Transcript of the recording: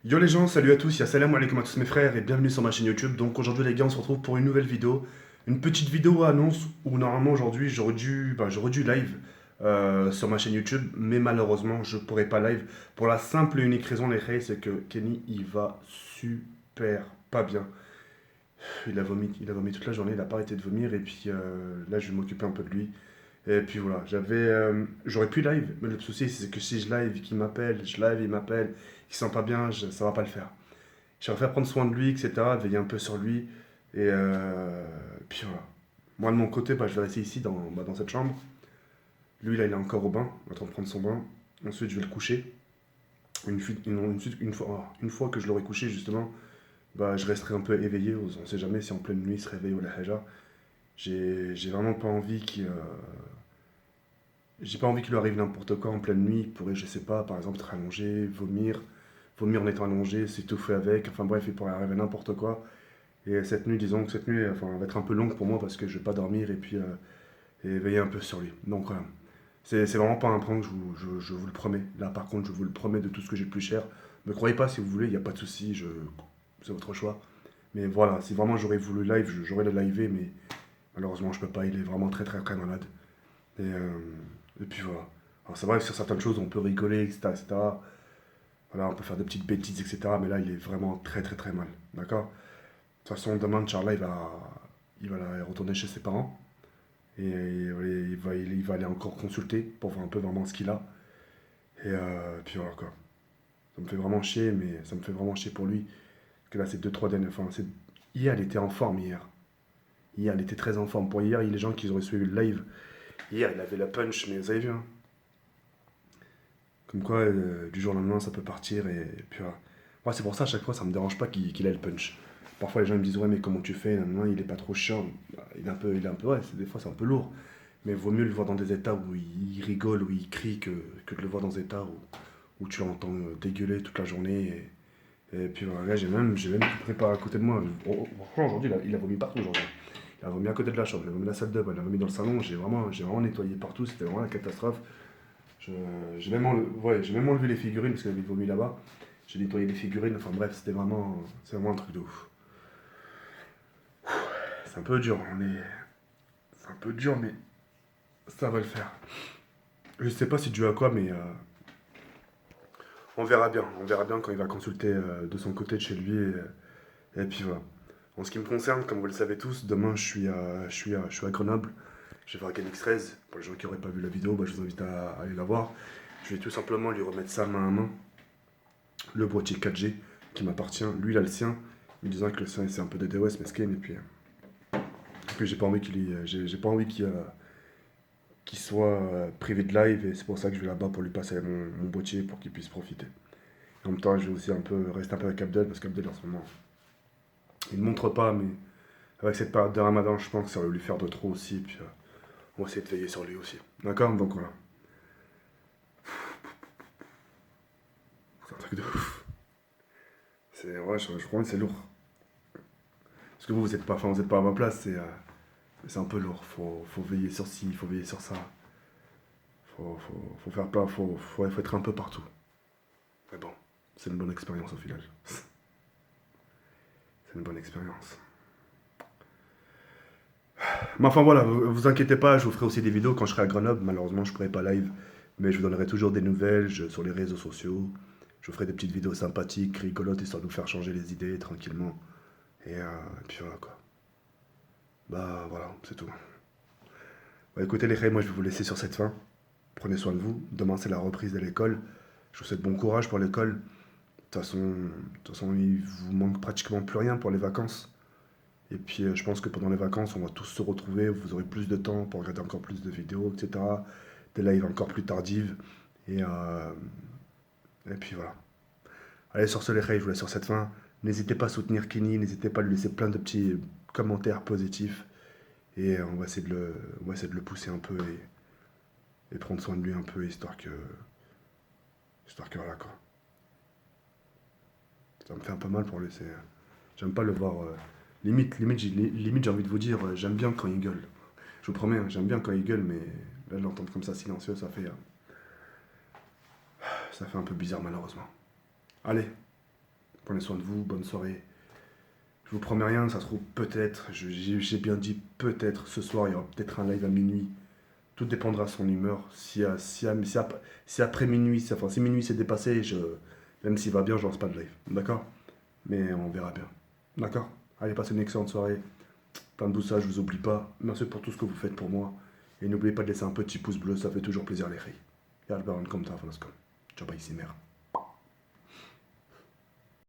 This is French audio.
Yo les gens, salut à tous, salam alaikum à tous mes frères et bienvenue sur ma chaîne YouTube. Donc aujourd'hui les gars, on se retrouve pour une nouvelle vidéo. Une petite vidéo annonce où normalement aujourd'hui j'aurais dû live sur ma chaîne YouTube, mais malheureusement je pourrais pas live pour la simple et unique raison les frères, c'est que Kenny il va super pas bien. Il a vomi toute la journée, il a pas arrêté de vomir et puis là je vais m'occuper un peu de lui. Et puis voilà, j'aurais pu live, mais le souci c'est que si je live, qu'il m'appelle, je live, il m'appelle, il se sent pas bien, ça va pas le faire. Je vais faire prendre soin de lui, etc., veiller un peu sur lui. Et puis voilà. Moi, de mon côté, je vais rester ici, dans cette chambre. Lui, là, il est encore au bain, en train de prendre son bain. Ensuite, je vais le coucher. Une fois que je l'aurai couché, justement, je resterai un peu éveillé. On sait jamais si en pleine nuit il se réveille ou la haja. J'ai vraiment pas envie j'ai pas envie qu'il lui arrive n'importe quoi en pleine nuit. Il pourrait, je sais pas, par exemple, être allongé, vomir en étant allongé, s'étouffer avec. Enfin bref, il pourrait arriver n'importe quoi. Et cette nuit, disons que cette nuit enfin, va être un peu longue pour moi parce que je vais pas dormir et puis et veiller un peu sur lui. Donc voilà. C'est vraiment pas un prank, je vous le promets. Là par contre, je vous le promets de tout ce que j'ai de plus cher. Me croyez pas si vous voulez, il n'y a pas de souci, c'est votre choix. Mais voilà, si vraiment j'aurais voulu live, j'aurais le live, mais malheureusement je peux pas, il est vraiment très très très malade. Et, euh, et puis voilà. Alors c'est vrai que sur certaines choses on peut rigoler, etc., etc. Voilà, on peut faire des petites bêtises, etc. Mais là il est vraiment très très très mal. D'accord. De toute façon, demain, Charles il va retourner chez ses parents. Et il va aller encore consulter pour voir un peu vraiment ce qu'il a. Et puis voilà quoi. Ça me fait vraiment chier, mais ça me fait vraiment chier pour lui. Que là, c'est deux trois dernières. Enfin, hier, il était en forme hier. Hier, il était très en forme. Pour hier, il y a les gens qui auraient suivi le live. Hier, il avait la punch, mais vous avez vu, hein. Comme quoi, du jour au lendemain, ça peut partir. Et puis voilà. Moi, c'est pour ça, à chaque fois, ça me dérange pas qu'il ait le punch. Parfois, les gens me disent, ouais, mais comment tu fais? Non, il est pas trop chiant. Ouais, des fois, c'est un peu lourd. Mais vaut mieux le voir dans des états où il rigole, où il crie, que de le voir dans des états où tu l'entends dégueuler toute la journée. Et puis voilà, là, j'ai même tout préparé à côté de moi. Franchement, aujourd'hui, il a vomi partout aujourd'hui. Il a vomi à côté de la chambre, il a vomi dans la salle de bain, il a vomi dans le salon. J'ai vraiment nettoyé partout, c'était vraiment la catastrophe. Je- j'ai même enlevé les figurines parce qu'il avait vomi là-bas. J'ai nettoyé les figurines, enfin bref, c'est vraiment un truc de ouf. C'est un peu dur, c'est un peu dur, mais ça va le faire. Je sais pas c'est dû à quoi, mais on verra bien. On verra bien quand il va consulter de son côté de chez lui. Et puis voilà. En ce qui me concerne, comme vous le savez tous, demain je suis à Grenoble. Je vais voir Game X13. Pour les gens qui n'auraient pas vu la vidéo, je vous invite à aller la voir. Je vais tout simplement lui remettre ça main à main. Le boîtier 4G qui m'appartient. Lui, il a le sien. Me disant que le sien, c'est un peu des DOS, mesquin. Et puis j'ai pas envie j'ai pas envie qu'il soit privé de live. Et c'est pour ça que je vais là-bas pour lui passer mon boîtier pour qu'il puisse profiter. En même temps, je vais aussi rester un peu avec Abdel parce qu'Abdel en ce moment, il ne montre pas, mais avec cette période de Ramadan, je pense que ça va lui faire de trop aussi. Et puis on va essayer de veiller sur lui aussi. D'accord. Donc voilà. C'est un truc de ouf. Ouais, je crois que c'est lourd. Parce que vous êtes pas à ma place, c'est un peu lourd. Faut veiller sur ci, faut veiller sur ça. Faut faire pas, faut être un peu partout. Mais bon, c'est une bonne expérience au final. C'est une bonne expérience. Mais enfin voilà, vous inquiétez pas, je vous ferai aussi des vidéos quand je serai à Grenoble. Malheureusement, je pourrai pas live, mais je vous donnerai toujours des nouvelles sur les réseaux sociaux. Je vous ferai des petites vidéos sympathiques, rigolotes, histoire de vous faire changer les idées tranquillement. Et puis voilà quoi. Bah voilà, c'est tout. Bah écoutez les frères, moi je vais vous laisser sur cette fin. Prenez soin de vous. Demain c'est la reprise de l'école. Je vous souhaite bon courage pour l'école. De toute façon, il vous manque pratiquement plus rien pour les vacances. Et puis je pense que pendant les vacances, on va tous se retrouver. Vous aurez plus de temps pour regarder encore plus de vidéos, etc. Des lives encore plus tardives. Et, euh, et puis voilà. Allez, sur ce les frères, je vous laisse sur cette fin. N'hésitez pas à soutenir Kenny, n'hésitez pas à lui laisser plein de petits commentaires positifs. Et on va essayer de le pousser un peu et prendre soin de lui un peu, histoire que voilà quoi. Ça me fait un peu mal pour lui. J'aime pas le voir. Limite, j'ai envie de vous dire, j'aime bien quand il gueule. Je vous promets, hein, j'aime bien quand il gueule, mais là, de l'entendre comme ça silencieux, ça fait un peu bizarre malheureusement. Allez, Prenez soin de vous, bonne soirée. Je vous promets rien, ça se trouve peut-être, j'ai bien dit peut-être, ce soir il y aura peut-être un live à minuit. Tout dépendra de son humeur. Si après minuit, enfin si minuit s'est dépassé, même s'il va bien, je lance pas de live. D'accord? Mais on verra bien. D'accord? Allez, passez une excellente soirée. Plein de douceur, je vous oublie pas. Merci pour tout ce que vous faites pour moi. Et n'oubliez pas de laisser un petit pouce bleu, ça fait toujours plaisir les filles. Yalla, baron, comme ça, Ciao, bye, ici, mère.